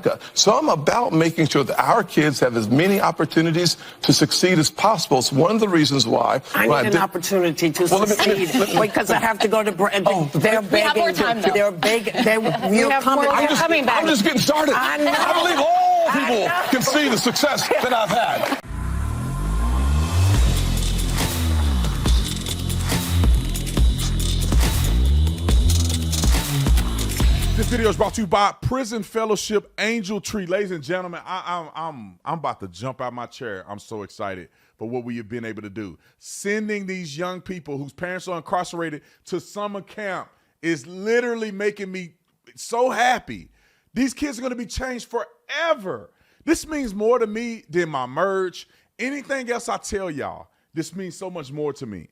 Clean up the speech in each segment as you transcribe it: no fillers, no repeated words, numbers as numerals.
America. So I'm about making sure that our kids have as many opportunities to succeed as possible. It's one of the reasons why I need an opportunity to succeed because I have to go to they're begging. They're begging. You're coming back. I'm just getting started. I know. I believe all people can see the success that I've had. This video is brought to you by Prison Fellowship Angel Tree. Ladies and gentlemen, I'm about to jump out my chair. I'm so excited for what we have been able to do. Sending these young people whose parents are incarcerated to summer camp is literally making me so happy. These kids are going to be changed forever. This means more to me than my merch. Anything else I tell y'all, this means so much more to me.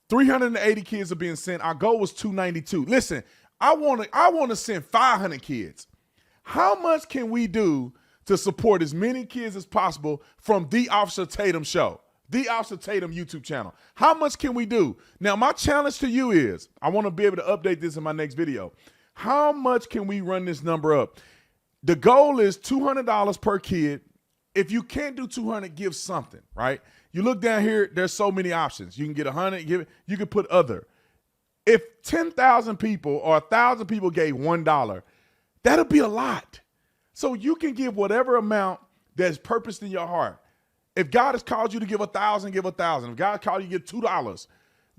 380 kids are being sent. Our goal was 292. Listen, I want to send 500 kids. How much can we do to support as many kids as possible from The Officer Tatum Show, The Officer Tatum YouTube channel? How much can we do? Now, my challenge to you is, I want to be able to update this in my next video. How much can we run this number up? The goal is $200 per kid. If you can't do 200, give something, right? You look down here, there's so many options. You can get 100, you can put other. If 10,000 people or 1,000 people gave $1, that'll be a lot. So you can give whatever amount that's purposed in your heart. If God has called you to give 1,000, give 1,000. If God called you to give $2,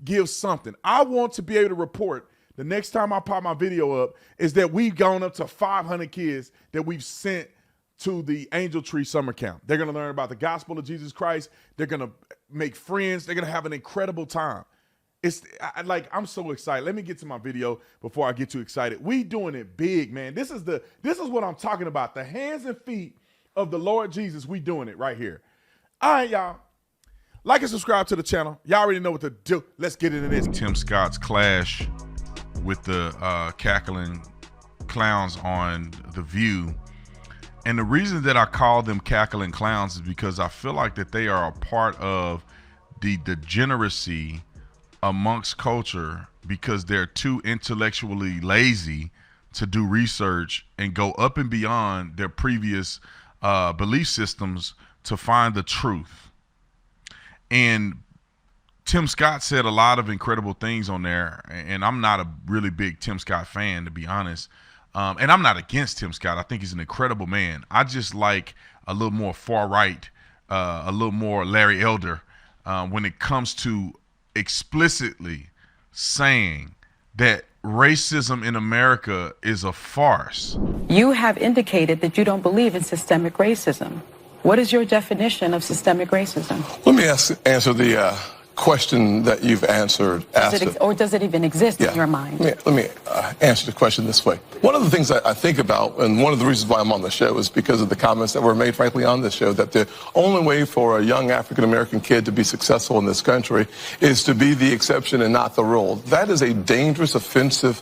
give something. I want to be able to report the next time I pop my video up is that we've gone up to 500 kids that we've sent to the Angel Tree Summer Camp. They're going to learn about the gospel of Jesus Christ. They're going to make friends. They're going to have an incredible time. I'm so excited. Let me get to my video before I get too excited. We doing it big, man. This is what I'm talking about. The hands and feet of the Lord Jesus. We doing it right here. All right, y'all. Like and subscribe to the channel. Y'all already know what to do. Let's get into this. Tim Scott's clash with the cackling clowns on The View. And the reason that I call them cackling clowns is because I feel like that they are a part of the degeneracy amongst culture because they're too intellectually lazy to do research and go up and beyond their previous belief systems to find the truth. And Tim Scott said a lot of incredible things on there, and I'm not a really big Tim Scott fan, to be honest. And I'm not against Tim Scott. I think he's an incredible man. I just like a little more far right, a little more Larry Elder when it comes to explicitly saying that racism in America is a farce. You have indicated that you don't believe in systemic racism. What is your definition of systemic racism? Let me answer the question that you've answered. Or does it even exist in your mind? Let me answer the question this way. One of the things I think about, and one of the reasons why I'm on the show, is because of the comments that were made, frankly, on this show, that the only way for a young African-American kid to be successful in this country is to be the exception and not the rule. That is a dangerous, offensive,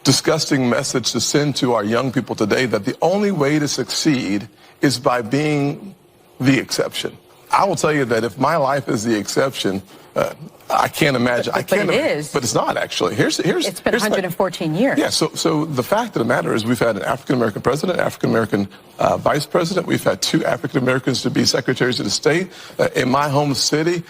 disgusting message to send to our young people today, that the only way to succeed is by being the exception. I will tell you that if my life is the exception, I can't imagine. But it is. But it's not, actually. It's been 114 years. Yeah, so the fact of the matter is we've had an African-American president, African-American vice president. We've had 2 African-Americans to be secretaries of the state. In my home city,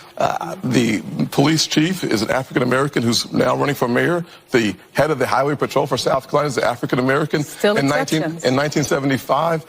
the police chief is an African-American who's now running for mayor. The head of the highway patrol for South Carolina is an African-American. Still exceptions. In 1975,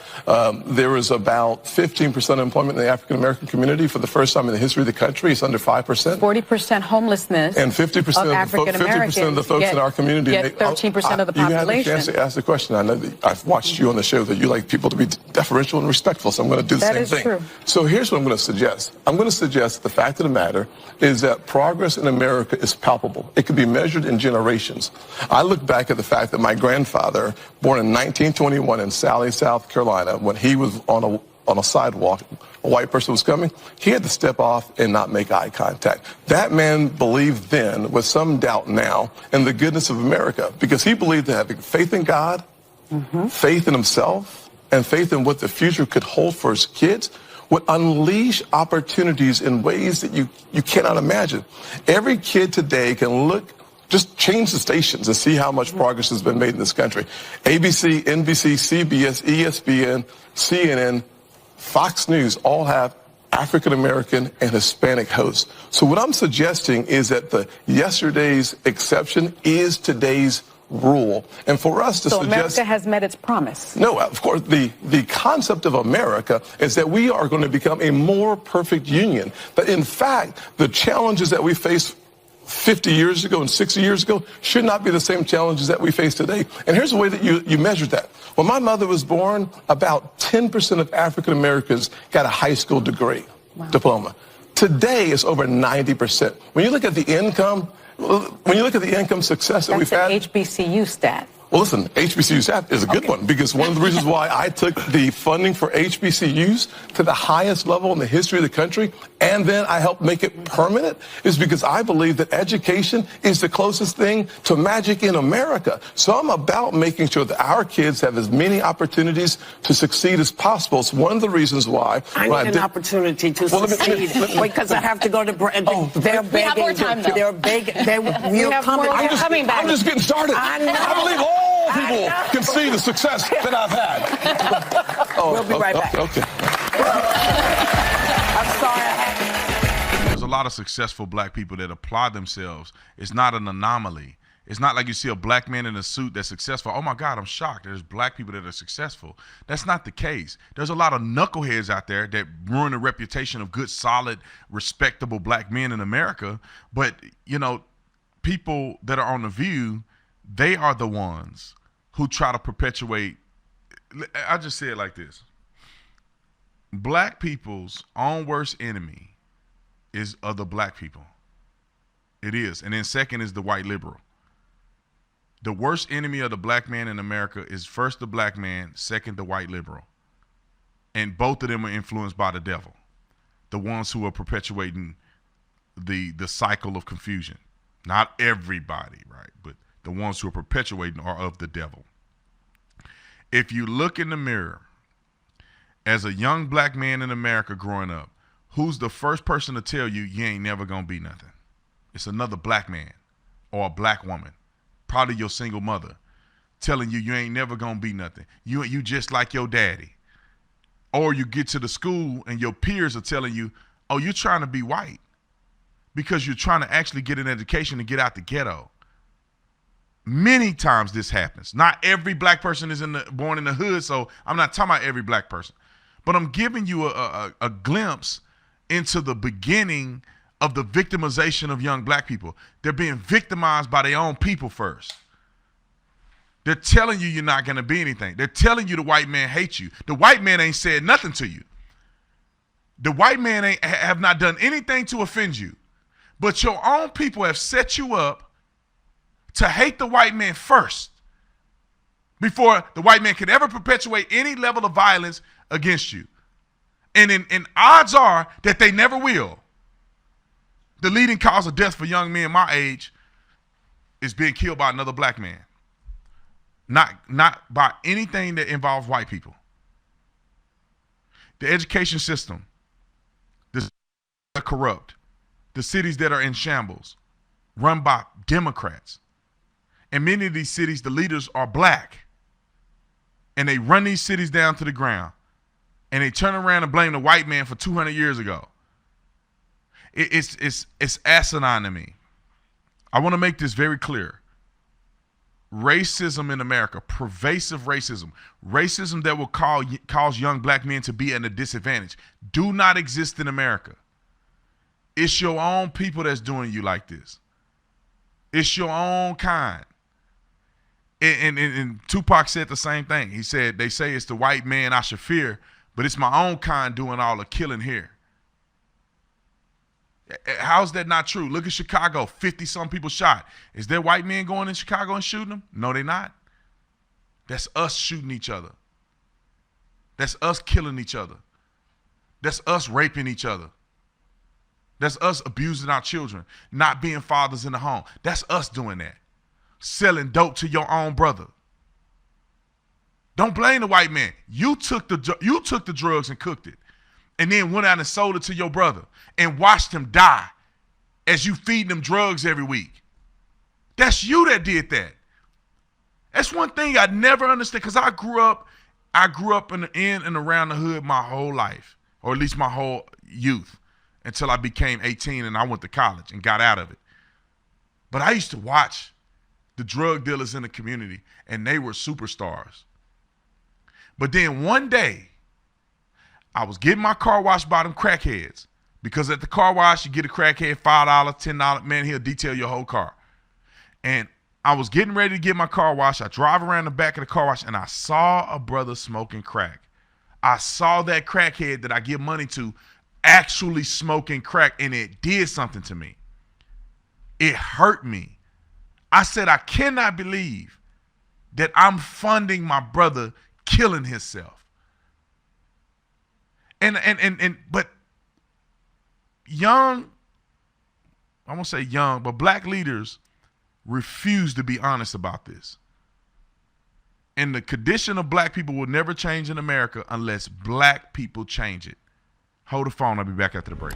there was about 15% employment in the African-American community. For the first time in the history of the country, it's under 5%. 40% homelessness. And 50% of the folks in our community get 13% of the population. You had a chance to ask the question. I know that I've watched you on the show that you like people to be deferential and respectful, so I'm going to do the same thing. That is true. So here's what I'm going to suggest. I'm going to suggest the fact of the matter is that progress in America is palpable. It can be measured in generations. I look back at the fact that my grandfather, born in 1921 in Sally, South Carolina, when he was on a sidewalk, a white person was coming, he had to step off and not make eye contact. That man believed then, with some doubt now, in the goodness of America, because he believed that having faith in God, faith in himself, and faith in what the future could hold for his kids would unleash opportunities in ways that you cannot imagine. Every kid today can look Just change the stations and see how much progress has been made in this country. ABC, NBC, CBS, ESPN, CNN, Fox News all have African-American and Hispanic hosts. So what I'm suggesting is that the yesterday's exception is today's rule. And for us to suggest... America has met its promise. No, of course, the concept of America is that we are going to become a more perfect union. But in fact, the challenges that we face 50 years ago and 60 years ago should not be the same challenges that we face today. And here's the way that you measure that. When my mother was born, about 10% of African Americans got a high school degree, diploma. Today, it's over 90%. When you look at the income, success that we've had... That's an HBCU stat. Well, listen, HBCU stat is a good one, because one of the reasons why I took the funding for HBCUs to the highest level in the history of the country, and then I helped make it permanent, is because I believe that education is the closest thing to magic in America. So I'm about making sure that our kids have as many opportunities to succeed as possible. It's one of the reasons why... I need an opportunity to succeed, because I have to go to... They're begging. They're begging. You're coming back. I'm just getting started. I believe all people can see the success that I've had. We'll be right back. Okay. I'm sorry. There's a lot of successful black people that apply themselves. It's not an anomaly. It's not like you see a black man in a suit that's successful. Oh, my God, I'm shocked. There's black people that are successful. That's not the case. There's a lot of knuckleheads out there that ruin the reputation of good, solid, respectable black men in America. But, you know, people that are on The View, they are the ones who try to perpetuate. I just say it like this. Black people's own worst enemy is other black people. It is. And then second is the white liberal. The worst enemy of the black man in America is first the black man, second the white liberal. And both of them are influenced by the devil. The ones who are perpetuating the cycle of confusion. Not everybody, right? But the ones who are perpetuating are of the devil. If you look in the mirror as a young black man in America growing up, who's the first person to tell you you ain't never gonna be nothing? It's another black man or a black woman, probably your single mother, telling you you ain't never gonna be nothing. You just like your daddy. Or you get to the school and your peers are telling you, oh, you're trying to be white because you're trying to actually get an education and get out the ghetto. Many times this happens. Not every black person is born in the hood, so I'm not talking about every black person. But I'm giving you a glimpse into the beginning of the victimization of young black people. They're being victimized by their own people first. They're telling you you're not going to be anything. They're telling you the white man hates you. The white man ain't said nothing to you. The white man have not done anything to offend you. But your own people have set you up to hate the white man first before the white man could ever perpetuate any level of violence against you. And odds are that they never will. The leading cause of death for young men my age is being killed by another black man. Not by anything that involves white people. The education system, the cities that are corrupt, the cities that are in shambles, run by Democrats. In many of these cities, the leaders are black. And they run these cities down to the ground. And they turn around and blame the white man for 200 years ago. It's asinine to me. I want to make this very clear. Racism in America, pervasive racism that will cause young black men to be at a disadvantage, do not exist in America. It's your own people that's doing you like this. It's your own kind. And Tupac said the same thing. He said, they say it's the white man I should fear, but it's my own kind doing all the killing here. How's that not true? Look at Chicago, 50-some people shot. Is there white men going in Chicago and shooting them? No, they're not. That's us shooting each other. That's us killing each other. That's us raping each other. That's us abusing our children, not being fathers in the home. That's us doing that. Selling dope to your own brother. Don't blame the white man. You took the drugs and cooked it, and then went out and sold it to your brother and watched him die as you feed them drugs every week. That's you that did that. That's one thing I never understood, because I grew up in and around the hood my whole life, or at least my whole youth, until I became 18 and I went to college and got out of it. But I used to watch the drug dealers in the community, and they were superstars. But then one day, I was getting my car washed by them crackheads, because at the car wash, you get a crackhead $5, $10, man, he'll detail your whole car. And I was getting ready to get my car washed. I drive around the back of the car wash, and I saw a brother smoking crack. I saw that crackhead that I give money to actually smoking crack, and it did something to me. It hurt me. I said, I cannot believe that I'm funding my brother killing himself. But young, I won't say young, but black leaders refuse to be honest about this. And the condition of black people will never change in America unless black people change it. Hold the phone. I'll be back after the break.